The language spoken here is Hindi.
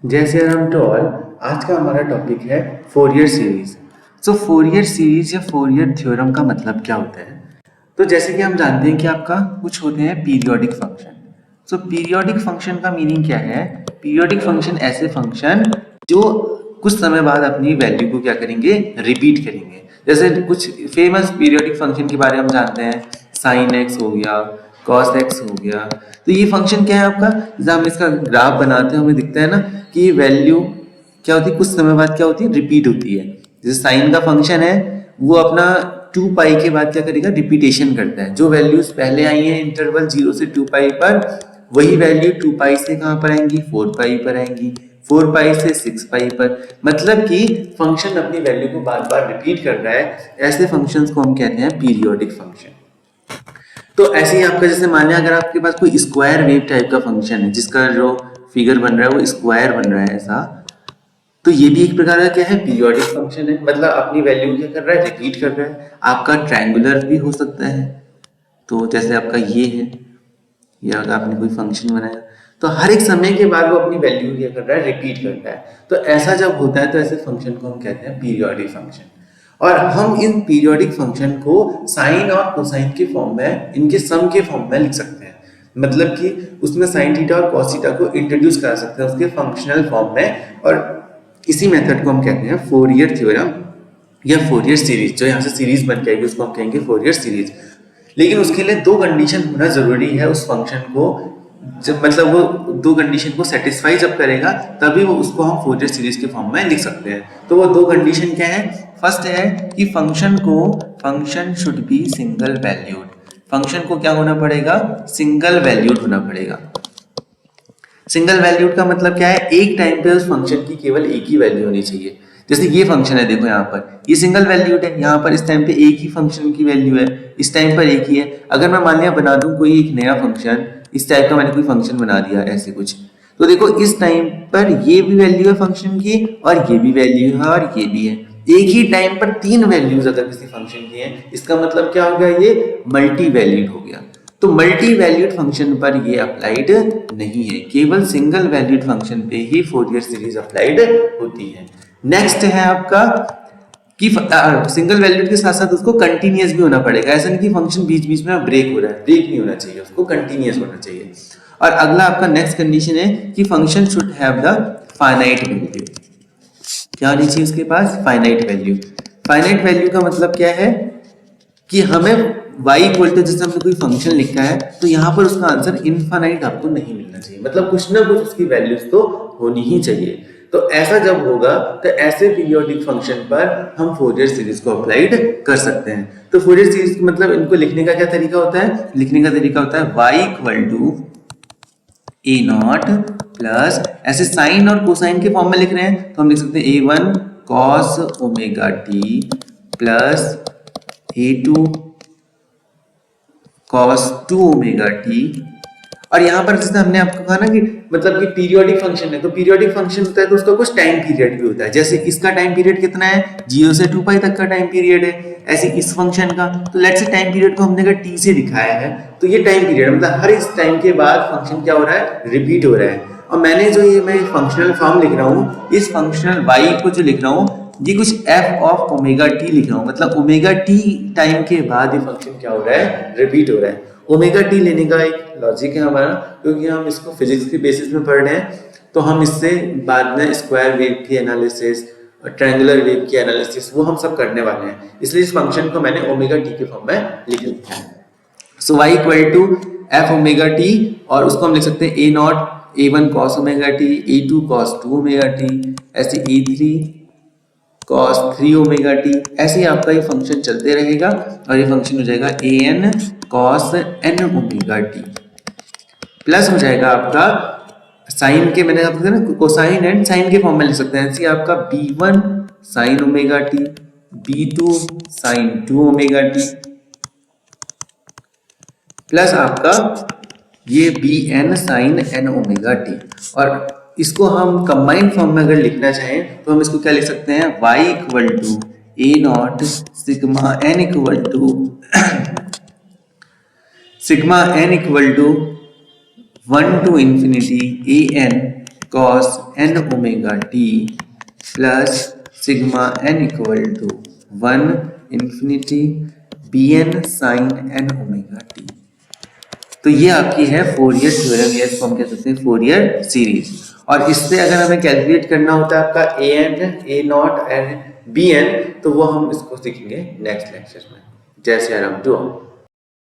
जैसे हम टॉल आज का हमारा टॉपिक है फोरियर सीरीज। सो फोरियर सीरीज या फोरियर थ्योरम का मतलब क्या होता है? तो जैसे कि हम जानते हैं कि आपका कुछ होते हैं पीरियोडिक फंक्शन। सो पीरियोडिक फंक्शन का मीनिंग क्या है? पीरियोडिक फंक्शन ऐसे फंक्शन जो कुछ समय बाद अपनी वैल्यू को क्या करेंगे, रिपीट करेंगे। जैसे कुछ फेमस पीरियोडिक फंक्शन के बारे में हम जानते हैं, साइन एक्स हो गया, कॉस एक्स हो गया। तो ये फंक्शन क्या है आपका, जब हम इसका ग्राफ बनाते हैं हमें दिखता है ना कि वैल्यू क्या होती है, कुछ समय बाद क्या होती है, रिपीट होती है। जैसे साइन का फंक्शन है, वो अपना 2 पाई के बाद क्या करेगा, रिपीटेशन करता है। जो वैल्यूज पहले आई हैं इंटरवल 0 से 2 पाई पर, वही वैल्यू 2 पाई से कहाँ पर आएंगी, 4 पाई पर आएंगी, 4 पाई से 6 पाई पर। मतलब कि फंक्शन अपनी वैल्यू को बार बार रिपीट कर रहा है। ऐसे फंक्शंस को हम कहते हैं पीरियोडिक फंक्शन। तो ऐसे ही आपका जैसे मान लिया अगर आपके पास कोई स्क्वायर वेव टाइप का फंक्शन है जिसका जो फिगर बन रहा है वो स्क्वायर बन रहा है ऐसा, तो ये भी एक प्रकार का क्या है, पीरियोडिक फंक्शन है। मतलब अपनी वैल्यू क्या कर रहा है, रिपीट कर रहा है। आपका ट्रायंगुलर भी हो सकता है। तो जैसे आपका ये है, या अगर आपने कोई फंक्शन बनाया तो हर एक समय के बाद वो अपनी वैल्यू क्या कर रहा है, रिपीट करता है। तो ऐसा जब होता है तो ऐसे फंक्शन को हम कहते हैं पीरियोडिक फंक्शन। और हम इन पीरियोडिक फंक्शन को साइन और कोसाइन के फॉर्म में, इनके सम के फॉर्म में लिख सकते हैं। मतलब कि उसमें साइन थीटा और कॉस थीटा को इंट्रोड्यूस करा सकते हैं उसके फंक्शनल फॉर्म में। और इसी मेथड को हम कहते हैं फोरियर थ्योरम या फोरियर सीरीज। जो यहाँ से सीरीज बन के आएगी उसको हम कहेंगे फोरियर सीरीज। लेकिन उसके लिए दो कंडीशन होना जरूरी है उस फंक्शन को। जब मतलब वो दो कंडीशन को सेटिस्फाई जब करेगा तभी वो उसको हम फोरियर सीरीज के फॉर्म में लिख सकते हैं। तो वो दो कंडीशन क्या है? फर्स्ट है कि function should be single valued. Function को क्या होना पड़ेगा, सिंगल वैल्यूड होना पड़ेगा। सिंगल वैल्यूड का मतलब क्या है, एक टाइम पे उस फंक्शन की केवल एक ही वैल्यू होनी चाहिए। जैसे ये फंक्शन है, देखो यहाँ पर ये सिंगल वैल्यूड है, यहाँ पर इस टाइम पे एक ही फंक्शन की वैल्यू है, इस टाइम पर एक ही है। अगर मैं मान लिया बना दूं कोई एक नया फंक्शन, इस टाइप का मैंने कोई फंक्शन बना दिया ऐसे कुछ, तो देखो इस टाइम पर ये भी वैल्यू है फंक्शन की और ये भी वैल्यू है और ये भी है। एक ही टाइम पर तीन वैल्यूज अगर किसी फंक्शन की है, इसका मतलब क्या हो गया, ये मल्टी वैल्यूड हो गया। तो मल्टी वैल्यूड फंक्शन पर ये अप्लाइड नहीं है, केवल सिंगल वैल्यूड फंक्शन पे ही फोरियर सीरीज अप्लाइड होती है। नेक्स्ट है आपका कि सिंगल वैल्यूड के साथ साथ उसको कंटिन्यूअस भी होना पड़ेगा। ऐसा नहीं कि फंक्शन बीच बीच में ब्रेक हो रहा है, ब्रेक नहीं होना चाहिए, उसको कंटिन्यूअस होना चाहिए। और अगला आपका नेक्स्ट कंडीशन है कि function should have the finite value. क्या होनी चाहिए उसके पास, फाइनाइट वैल्यू। फाइनाइट वैल्यू का मतलब क्या है कि हमें y इक्वल टू, जैसे हमने कोई फंक्शन लिखा है तो यहाँ पर उसका आंसर इनफाइनाइट आपको नहीं मिलना चाहिए। मतलब कुछ ना कुछ उसकी वैल्यूज तो होनी ही चाहिए। तो ऐसा जब होगा तो ऐसे पीरियोडिक फंक्शन पर हम फोरियर सीरीज को अप्लाइड कर सकते हैं। तो फोरियर सीरीज मतलब इनको लिखने का क्या तरीका होता है, लिखने का तरीका होता है y equal to a naught plus, ऐसे साइन और कोसाइन के फॉर्म में लिख रहे हैं तो हम लिख सकते हैं a1 cos omega T plus a2 cos 2 omega t. और यहाँ पर जैसे हमने आपको कहा ना कि मतलब कि पीरियोडिक फंक्शन है, तो पीरियोडिक फंक्शन होता है तो उसका कुछ टाइम पीरियड भी होता है। जैसे इसका टाइम पीरियड कितना है, 0 से 2 पाई तक का टाइम पीरियड है। ऐसे इस फंक्शन का, तो लेट्स से टाइम पीरियड को हमने अगर t से दिखाया है तो ये टाइम पीरियड मतलब हर इस टाइम के बाद फंक्शन क्या हो रहा है, रिपीट हो रहा है। और मैंने जो ये मैं फंक्शनल फॉर्म लिख रहा हूँ, इस फंक्शनल y को जो लिख रहा हूँ ये कुछ f ऑफ ओमेगा टी लिख रहा हूँ। मतलब ओमेगा टी टाइम के बाद ये फंक्शन क्या हो रहा है, रिपीट हो रहा है। ओमेगा टी लेने का एक लॉजिक है हमारा, क्योंकि हम इसको फिजिक्स के बेसिस में पढ़ रहे हैं तो हम इससे बाद में स्क्वायर वेव की एनालिसिस, ट्रायंगुलर वेव की एनालिसिस वो हम सब करने वाले हैं। इसलिए इस फंक्शन को मैंने ओमेगा टी के फॉर्म में लिख लिया है। So y equal to f omega t, और उसको हम लिख सकते हैं a nought a1 cos omega t, a2 cos 2 omega t, ऐसे a3 cos 3 ओमेगा टी। ऐसे ही आपका ये फंक्शन चलते रहेगा और ये फंक्शन हो जाएगा an cos n omega T plus हो जाएगा आपका साइन के, मैंने आपको ना कोसाइन एंड साइन के फॉर्म में लिख सकते हैं। ऐसे आपका b1 sin omega T, b2 sin 2 omega T plus आपका ये bn sin n omega t. और इसको हम कंबाइंड फॉर्म में अगर लिखना चाहें तो हम इसको क्या लिख सकते हैं, y equal to a naught sigma n equal to sigma n equal to 1 to infinity a n cos n omega t plus sigma n equal to 1 infinity bn sin n omega t। तो ये आपकी है फोरियर थ्योरम, या इसको हम कह सकते हैं फोरियर सीरीज। और इससे अगर हमें कैलकुलेट करना होता है आपका a n a nought and b n, तो वो हम इसको सीखेंगे नेक्स्ट लेक्चर में। जय श्री राम टू ऑल।